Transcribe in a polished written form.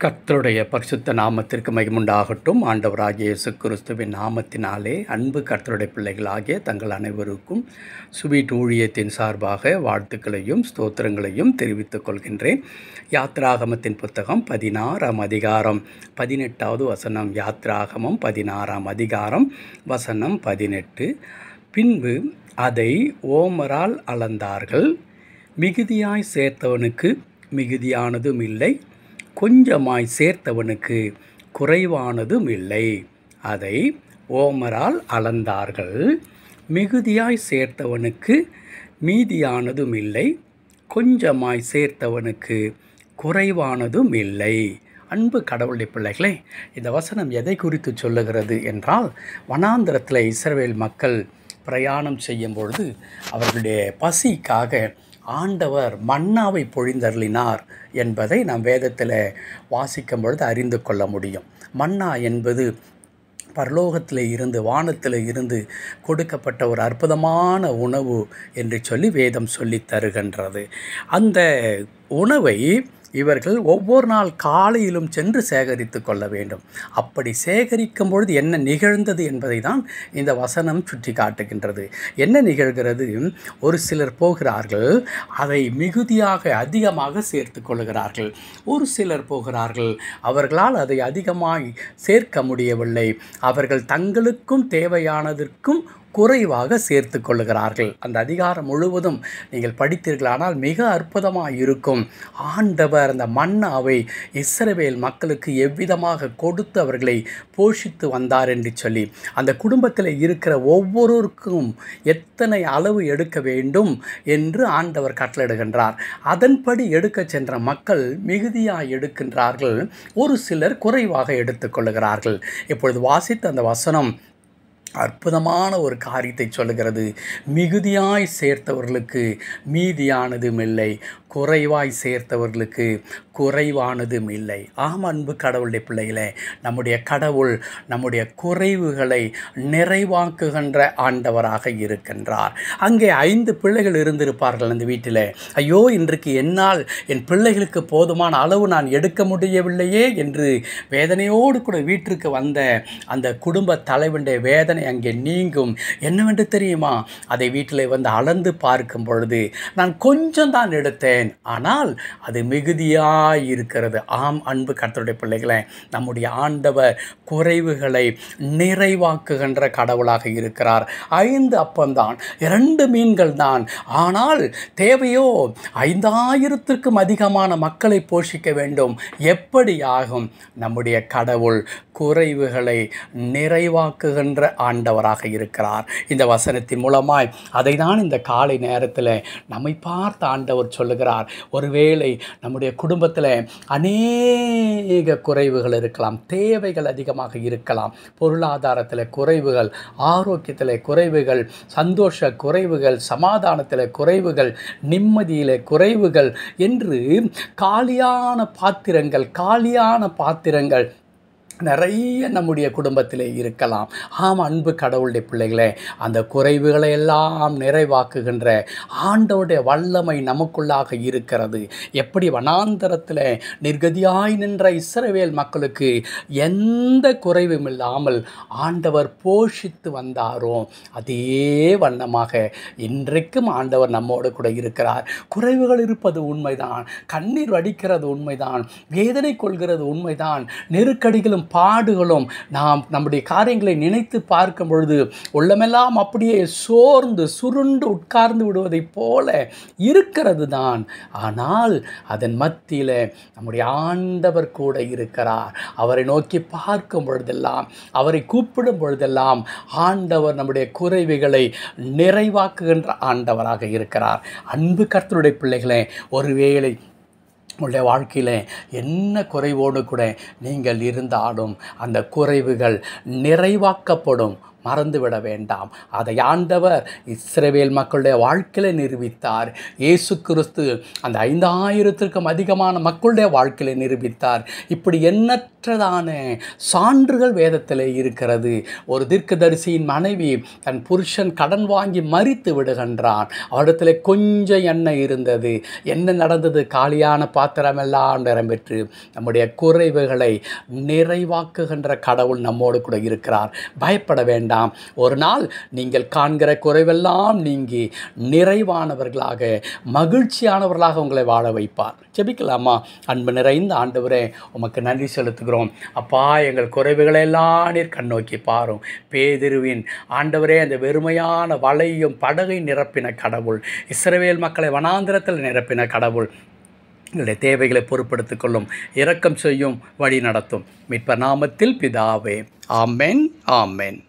கர்த்தருடைய பரிசுத்த நாமத்திற்கு மகிமுண்டாகட்டும். ஆண்டவராகிய இயேசு கிறிஸ்துவின் நாமத்தினாலே அன்பு கர்த்தருடைய பிள்ளைகளாகிய தங்கள் அனைவருக்கும் சுவீட் ஊழியத்தின் சார்பாக வாழ்த்துக்களையும் ஸ்தோத்திரங்களையும் தெரிவித்துக் கொள்கின்றேன். யாத்ராகமத்தின் புத்தகம் 16ஆம் அதிகாரம் 18வது வசனம். யாத்ராகமம் 16ஆம் அதிகாரம் வசனம் 18. பின்பு அதை ஓமரால் அளந்தார்கள். மிகுதியாய் சேர்த்தவனுக்கு மிகுதியானதும் இல்லை, கொஞ்சமாய் சேர்த்தவனுக்கு குறைவானதும் இல்லை. அதை ஓமரால் அளந்தார்கள். மிகுதியாய் சேர்த்தவனுக்கு மீதியானதும் இல்லை, கொஞ்சமாய் சேர்த்தவனுக்கு குறைவானதும் இல்லை. அன்பு கடவுளுடைய பிள்ளைகளே, இந்த வசனம் எதை குறித்து சொல்லுகிறது என்றால், வனாந்திரத்தில் இஸ்ரவேல் மக்கள் பிரயாணம் செய்யும் பொழுது அவர்களுடைய பசிக்காக ஆண்டவர் மன்னாவை பொழிந்தருளினார் என்பதை நாம் வேதத்தில் வாசிக்கும் பொழுது அறிந்து கொள்ள முடியும். மன்னா என்பது பரலோகத்தில் இருந்து வானத்தில் இருந்து கொடுக்கப்பட்ட ஒரு அற்புதமான உணவு என்று சொல்லி வேதம் சொல்லி தருகின்றது. அந்த உணவை இவர்கள் ஒவ்வொரு நாள் காலையிலும் சென்று சேகரித்து கொள்ள வேண்டும். அப்படி சேகரிக்கும் பொழுது என்ன நிகழ்ந்தது என்பதை தான் இந்த வசனம் சுட்டி காட்டுகின்றது. என்ன நிகழ்கிறது? ஒரு சிலர் போகிறார்கள், அதை மிகுதியாக அதிகமாக சேர்த்து கொள்கிறார்கள். ஒரு சிலர் போகிறார்கள், அவர்களால் அதை அதிகமாக சேர்க்க முடியவில்லை. அவர்கள் தங்களுக்கும் தேவையானதற்கும் குறைவாக சேர்த்து கொள்ளுகிறார்கள். அந்த அதிகாரம் முழுவதும் நீங்கள் படித்தீர்களானால் மிக அற்புதமாக இருக்கும். ஆண்டவர் அந்த மன்னாவை இஸ்ரவேல் மக்களுக்கு எவ்விதமாக கொடுத்து அவர்களை போஷித்து வந்தார் என்று சொல்லி, அந்த குடும்பத்தில் இருக்கிற ஒவ்வொருவருக்கும் எத்தனை அளவு எடுக்க வேண்டும் என்று ஆண்டவர் கட்டளையிடுகின்றார். அதன்படி எடுக்க சென்ற மக்கள் மிகுதியாக எடுக்கின்றார்கள், ஒரு சிலர் குறைவாக எடுத்துக்கொள்ளுகிறார்கள். இப்பொழுது வாசித்த அந்த வசனம் அற்புதமான ஒரு காரியத்தை சொல்லுகிறது. மிகுதியாய் சேர்த்தவர்களுக்கு மீதியானதும் இல்லை, குறைவாய் சேர்த்தவர்களுக்கு குறைவானதும் இல்லை. ஆம் அன்பு கடவுளுடைய பிள்ளைகளே, நம்முடைய கடவுள் நம்முடைய குறைவுகளை நிறைவாக்குகின்ற ஆண்டவராக இருக்கின்றார். அங்கே 5 பிள்ளைகள் இருந்திருப்பார்கள் அந்த வீட்டில். ஐயோ, இன்றைக்கு என்னால் என் பிள்ளைகளுக்கு போதுமான அளவு நான் எடுக்க முடியவில்லையே என்று வேதனையோடு கூட வீட்டிற்கு வந்த அந்த குடும்ப தலைவனுடைய வேதனை அங்கே நீங்கும். என்னவென்று தெரியுமா? அதை வீட்டில் வந்து அளந்து பார்க்கும் பொழுது, நான் கொஞ்சம் தான் எடுத்தேன், ஆனால் அது மிகுதியாக இருக்கிறது. ஆம் அன்பு கர்த்தருடைய பிள்ளைகளே, நம்முடைய ஆண்டவர் குறைவுகளை நிறைவாக்குகின்ற கடவுளாக இருக்கிறார். 5 அப்பம்தான், 2 மீன்கள் தான், ஆனால் தேவையோ 5000த்திற்கும் அதிகமான மக்களை போஷிக்க வேண்டும். எப்படி ஆகும்? நம்முடைய கடவுள் குறைவுகளை நிறைவாக்குகின்ற ஆண்டவராக இருக்கிறார். இந்த வசனத்தின் மூலமாய் அதை தான் இந்த காலை நேரத்தில் நம்மை பார்த்து ஆண்டவர் சொல்லுகிறார். ஒருவேளை நம்முடைய குடும்பத்தில் அநேக குறைவுகள் இருக்கலாம், தேவைகள் அதிகமாக இருக்கலாம், பொருளாதாரத்தில் குறைவுகள், ஆரோக்கியத்தில் குறைவுகள், சந்தோஷ குறைவுகள், சமாதானத்தில் குறைவுகள், நிம்மதியில் குறைவுகள் என்று காலியான பாத்திரங்கள் நிறைய நம்முடைய குடும்பத்திலே இருக்கலாம். ஆம் அன்பு கடவுளுடைய பிள்ளைகளே, அந்த குறைவுகளை எல்லாம் நிறைவாக்குகின்ற ஆண்டவருடைய வல்லமை நமக்குள்ளாக இருக்கிறது. எப்படி வனாந்தரத்தில் நிர்கதியாய் நின்ற இஸ்ரவேல் மக்களுக்கு எந்த குறைவும் இல்லாமல் ஆண்டவர் போஷித்து வந்தாரோ, அதே வண்ணமாக இன்றைக்கும் ஆண்டவர் நம்மோடு கூட இருக்கிறார். குறைவுகள் இருப்பது உண்மைதான், கண்ணீர் வடிக்கிறது உண்மைதான், வேதனை கொள்கிறது உண்மைதான், நெருக்கடிகளும் பாடுகளும் நாம் நம்முடைய காரியங்களை நினைத்து பார்க்கும் பொழுது உள்ளமெல்லாம் அப்படியே சோர்ந்து சுருண்டு உட்கார்ந்து விடுவதைப் போல இருக்கிறது தான். ஆனால் அதன் மத்தியில் நம்முடைய ஆண்டவர் கூட இருக்கிறார். அவரை நோக்கி பார்க்கும் பொழுதெல்லாம், அவரை கூப்பிடும் பொழுதெல்லாம் ஆண்டவர் நம்முடைய குறைவுகளை நிறைவாக்குகின்ற ஆண்டவராக இருக்கிறார். அன்பு கர்த்தருடைய பிள்ளைகளே, ஒருவேளை உங்களுடைய வாழ்க்கையில் என்ன குறைவோடு கூட நீங்கள் இருந்தாலும் அந்த குறைவுகள் நிறைவாக்கப்படும். மறந்துவிட வேண்டாம். அதை ஆண்டவர் இஸ்ரவேல் மக்களுடைய வாழ்க்கையில் நிரூபித்தார். இயேசு கிறிஸ்து அந்த 5000த்திற்கும் அதிகமான மக்களுடைய வாழ்க்கையில் நிரூபித்தார். இப்படி எண்ணற்றதான சான்றுகள் வேதத்தில் இருக்கிறது. ஒரு தீர்க்கதரிசியின் மனைவி தன் புருஷன் கடன் வாங்கி மரித்து விடுகின்றான். அவரிடத்தில் கொஞ்சம் எண்ணெய் இருந்தது. என்ன நடந்தது? காலியான பாத்திரமெல்லாம் நிரம்பெற்று நம்முடைய குறைவுகளை நிறைவாக்குகின்ற கடவுள் நம்மோடு கூட இருக்கிறார். பயப்பட வேண்டாம். ஒரு நாள் நீங்கள் காண்கிற குறைவெல்லாம் நீங்கி நிறைவானவர்களாக மகிழ்ச்சியானவர்களாக உங்களை வாழ வைப்பார். ஜெபிக்கலாமா? அன்பு நிறைந்த ஆண்டவரே, உமக்கு நன்றி செலுத்துகிறோம். அப்பா, எங்கள் குறைவுகளெல்லாம் நீர் கண்ணோக்கி பாரும். பேதுருவின் ஆண்டவரே, அந்த வெறுமையான வலையும் படகை நிரப்பின கடவுள், இஸ்ரவேல் மக்களை வனாந்திரத்தில் நிரப்பின கடவுள், எங்களுடைய தேவைகளை பொறுப்படுத்திக் கொள்ளும், இரக்கம் செய்யும், வழி நடத்தும். மீட்பர் நாமத்தில் பிதாவே. ஆமென், ஆமென்.